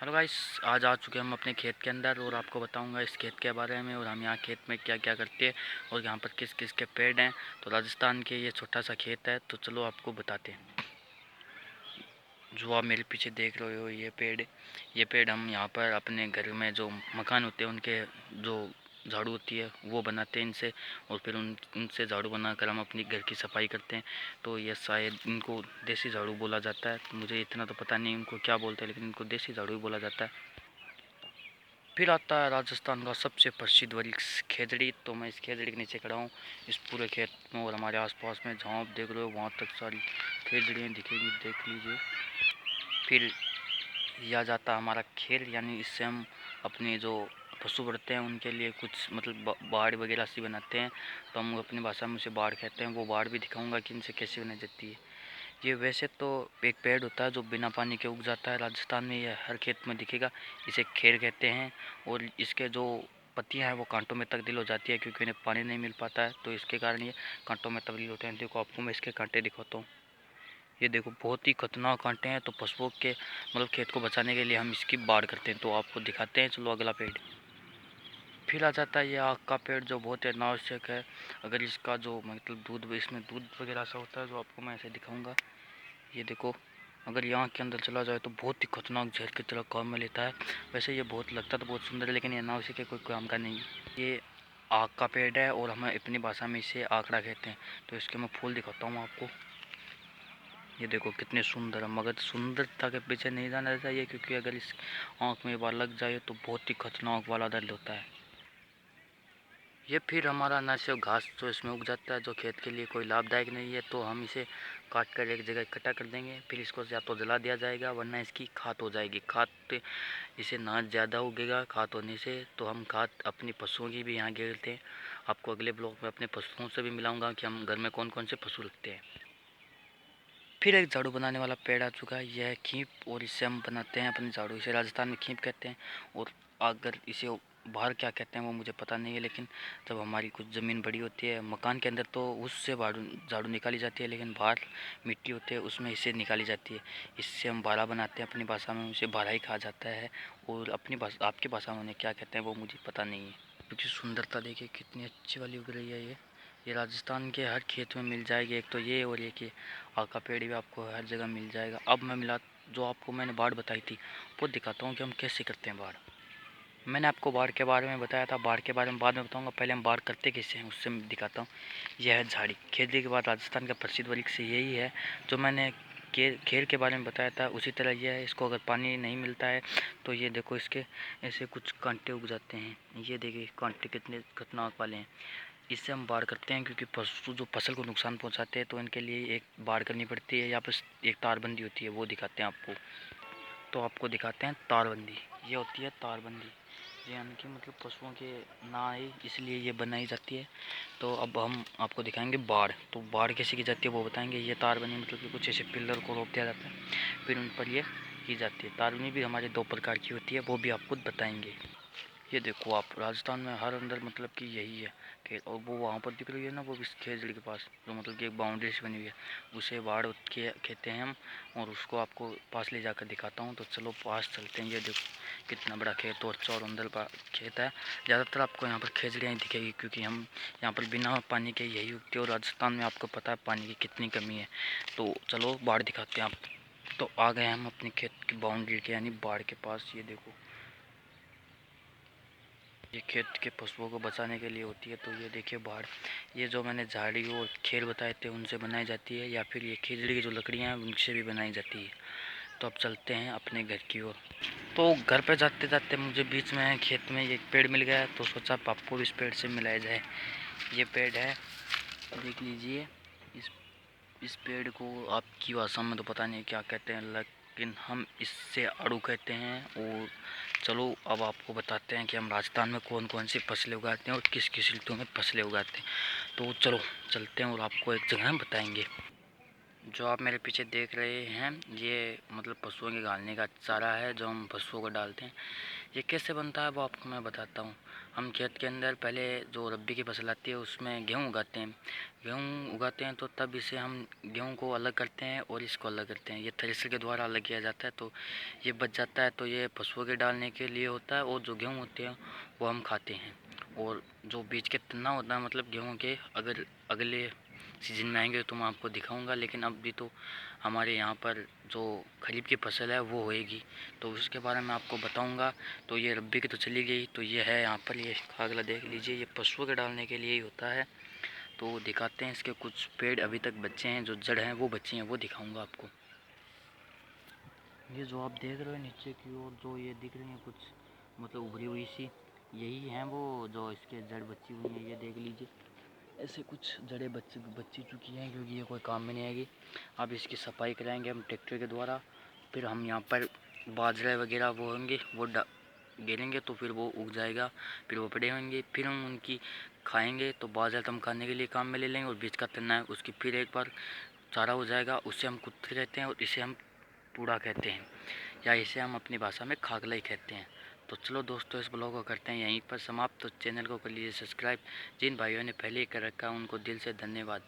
Hello guys, आज आ चुके हम अपने खेत के अंदर और आपको बताऊंगा इस खेत के बारे में और हम यहाँ खेत में क्या क्या करते हैं और यहाँ पर किस किस के पेड़ हैं। तो राजस्थान के ये छोटा सा खेत है, तो चलो आपको बताते हैं। जो आप मेरे पीछे देख रहे हो ये पेड़ हम यहाँ पर अपने घर में जो मकान होते हैं उनके जो झाड़ू होती है वो बनाते हैं इनसे, और फिर उनसे झाड़ू बनाकर हम अपनी घर की सफाई करते हैं। तो ये शायद इनको देसी झाड़ू बोला जाता है, तो मुझे इतना तो पता नहीं इनको क्या बोलते हैं, लेकिन इनको देसी झाड़ू ही बोला जाता है। फिर आता है राजस्थान का सबसे प्रसिद्ध वृक्ष खेजड़ी। तो मैं इस खेजड़ी के नीचे खड़ा हूँ इस पूरे खेत में, और हमारे आसपास में जहाँ आप देख रहे हो वहाँ तक सारी खेजड़ियाँ दिखेंगी, देख लीजिए। फिर यह जाता है हमारा खेल, यानी इससे हम अपने जो पशु बढ़ते हैं उनके लिए कुछ मतलब बाड़ वगैरह सी बनाते हैं। तो हम अपनी भाषा में उसे बाड़ कहते हैं। वो बाड़ भी दिखाऊंगा कि इनसे कैसे बनाई जाती है। ये वैसे तो एक पेड़ होता है जो बिना पानी के उग जाता है। राजस्थान में ये हर खेत में दिखेगा। इसे खेर कहते हैं, और इसके जो पत्तियां हैं वो कांटों में तब्दील हो जाती है क्योंकि इन्हें पानी नहीं मिल पाता है, तो इसके कारण ये कांटों में तब्दील होते हैं। देखो आपको मैं इसके कांटे दिखाता हूँ। ये देखो बहुत ही खतरनाक कांटे हैं। तो पशुओं के मतलब खेत को बचाने के लिए हम इसकी बाढ़ करते हैं। तो आपको दिखाते हैं, चलो अगला पेड़। फिर आ जाता है ये आक का पेड़, जो बहुत ही अनावश्यक है। अगर इसका जो मतलब दूध, इसमें दूध वगैरह सा होता है, जो आपको मैं ऐसे दिखाऊंगा। ये देखो, अगर यहाँ के अंदर चला जाए तो बहुत ही खतरनाक जहर की तरह काम में लेता है। वैसे ये बहुत लगता तो बहुत सुंदर है, लेकिन ये अनावश्यक के कोई काम का नहीं है। ये आक का पेड़ है और हम अपनी भाषा में इसे आकड़ा कहते हैं। तो इसके मैं फूल दिखाता हूँ आपको। ये देखो कितने सुंदर है, मगर सुंदरता के पीछे नहीं जाना चाहिए, क्योंकि अगर इस आँख में बाल लग जाए तो बहुत ही खतरनाक वाला दर्द होता है। ये फिर हमारा न सिर्फ घास जो इसमें उग जाता है, जो खेत के लिए कोई लाभदायक नहीं है, तो हम इसे काट कर एक जगह इकट्ठा कर देंगे। फिर इसको या तो जला दिया जाएगा, वरना इसकी खाद हो जाएगी। खाद इसे ना ज़्यादा उगेगा खाद होने से, तो हम खाद अपनी पशुओं की भी यहाँ गिरते हैं। आपको अगले ब्लॉग में अपने पशुओं से भी मिलाऊंगा कि हम घर में कौन कौन से पशु रखते हैं। फिर एक झाड़ू बनाने वाला पेड़ आ चुका है, यह है खींप, और इससे हम बनाते हैं अपने झाड़ू। इसे राजस्थान में खींप कहते हैं, और अगर इसे बाहर क्या कहते हैं वो मुझे पता नहीं है, लेकिन जब हमारी कुछ ज़मीन बड़ी होती है मकान के अंदर तो उससे झाड़ू झाड़ू निकाली जाती है, लेकिन बाहर मिट्टी होती है उसमें इसे निकाली जाती है। इससे हम बारा बनाते हैं, अपनी भाषा में उसे बारा ही कहा जाता है, और अपनी भाषा आपकी भाषा में उन्हें क्या कहते हैं वो मुझे पता नहीं है। क्योंकि सुंदरता देखिए कितनी अच्छी वाली उग रही है। ये राजस्थान के हर खेत में मिल जाएगी। एक तो ये, और एक ये आक का पेड़ भी आपको हर जगह मिल जाएगा। अब मैं मिला जो आपको मैंने बाढ़ बताई थी वो दिखाता हूँ कि हम कैसे करते हैं बाढ़। मैंने आपको बाढ़ के बारे में बताया था, बाढ़ के बारे में बाद में बताऊंगा। पहले हम बाढ़ करते कैसे हैं उससे मैं दिखाता हूँ। यह है झाड़ी। खेती के बाद राजस्थान का प्रसिद्ध वृक्ष यही है। जो मैंने खेर के बारे में बताया था उसी तरह यह है। इसको अगर पानी नहीं मिलता है तो ये देखो इसके ऐसे कुछ कांटे उग जाते हैं। ये देखिए कांटे कितने खतरनाक वाले हैं। इससे हम बाढ़ करते हैं क्योंकि पशु जो फसल को नुकसान पहुंचाते हैं, तो इनके लिए एक बाढ़ करनी पड़ती है। यहाँ पर एक तारबंदी होती है, वो दिखाते हैं आपको। तो आपको दिखाते हैं तारबंदी। ये होती है तारबंदी, ये यानी कि मतलब पशुओं के ना आए इसलिए ये बनाई जाती है। तो अब हम आपको दिखाएंगे बाढ़। तो बाढ़ कैसे की जाती है वो बताएंगे। ये तारबंदी मतलब कि कुछ ऐसे पिलर को रोक दिया जाता है, फिर उन पर ये की जाती है। तारबंदी भी हमारे दो प्रकार की होती है, वो भी आपको बताएंगे। ये देखो आप, राजस्थान में हर अंदर मतलब कि यही है खेत। और वो वहाँ पर दिख रही है ना, वो इस खेजड़ी के पास जो मतलब कि एक बाउंड्री से बनी हुई है, उसे बाढ़ के कहते हैं हम। और उसको आपको पास ले जाकर दिखाता हूँ। तो चलो पास चलते हैं। ये देखो कितना बड़ा खेत और चौर अंदर खेत है। ज़्यादातर आपको यहाँ पर खेजड़ियाँ ही दिखेगी, क्योंकि हम यहाँ पर बिना पानी के यही उगती है, और राजस्थान में आपको पता है पानी की कितनी कमी है। तो चलो बाढ़ दिखाते हैं आप। तो आ गए हम अपने खेत की बाउंड्री के यानी बाढ़ के पास। ये देखो ये खेत के पशुओं को बचाने के लिए होती है। तो ये देखिए बाढ़, ये जो मैंने झाड़ी और खेर बताए थे उनसे बनाई जाती है, या फिर ये खिजड़ी की जो लकड़ियाँ हैं उनसे भी बनाई जाती है। तो अब चलते हैं अपने घर की ओर। तो घर पे जाते जाते मुझे बीच में खेत में एक पेड़ मिल गया, तो सोचा आपको इस पेड़ से मिलाया जाए। ये पेड़ है, देख लीजिए। इस इस पेड़ को आपकी भाषा में तो पता नहीं क्या कहते हैं, लेकिन हम इससे आड़ू कहते हैं। और चलो अब आपको बताते हैं कि हम राजस्थान में कौन कौन सी फसलें उगाते हैं और किस किस ऋतु में फसलें उगाते हैं। तो चलो चलते हैं और आपको एक जगह बताएंगे। जो आप मेरे पीछे देख रहे हैं ये मतलब पशुओं के घालने का चारा है जो हम पशुओं को डालते हैं। ये कैसे बनता है वो आपको मैं बताता हूँ। हम खेत के अंदर पहले जो रब्बी की फसल आती है उसमें गेहूँ उगाते हैं। गेहूँ उगाते हैं तो तब इसे हम गेहूँ को अलग करते हैं और इसको अलग करते हैं। ये थ्रेशर के द्वारा अलग किया जाता है तो ये बच जाता है, तो ये पशुओं के डालने के लिए होता है। और जो गेहूँ होते हैं वो हम खाते हैं। और जो बीज के तना होता है मतलब गेहूँ के, अगर अगले सीजन में आएंगे तो मैं आपको दिखाऊंगा, लेकिन अभी तो हमारे यहाँ पर जो खरीफ की फसल है वो होएगी तो उसके बारे में आपको बताऊंगा। तो ये रब्बी की तो चली गई, तो ये है यहाँ पर, ये खागला देख लीजिए, ये पशुओं के डालने के लिए ही होता है। तो दिखाते हैं, इसके कुछ पेड़ अभी तक बच्चे हैं, जो जड़ हैं वो बच्ची हैं, वो दिखाऊंगा आपको। ये जो आप देख रहे हो नीचे की ओर जो ये दिख रही हैं कुछ मतलब उभरी हुई सी, यही हैं वो जो इसके जड़ बची हुई हैं। ये देख लीजिए, ऐसे कुछ जड़ें बच्ची चुकी हैं क्योंकि ये कोई काम में नहीं आएगी। अब इसकी सफाई कराएंगे हम ट्रैक्टर के द्वारा। फिर हम यहाँ पर बाजरे वगैरह वो होंगे वो गिरेंगे तो फिर वो उग जाएगा। फिर वो बड़े होंगे, फिर हम उनकी खाएंगे। तो बाजरा तो हम खाने के लिए काम में ले लेंगे, और बीज का तना है उसकी फिर एक बार चारा हो जाएगा, उससे हम कुत्ते कहते हैं और इसे हम पूड़ा कहते हैं, या इसे हम अपनी भाषा में खागला ही कहते हैं। तो चलो दोस्तों, इस ब्लॉग को करते हैं यहीं पर समाप्त। तो चैनल को कर लीजिए सब्सक्राइब। जिन भाइयों ने पहले ही कर रखा है उनको दिल से धन्यवाद।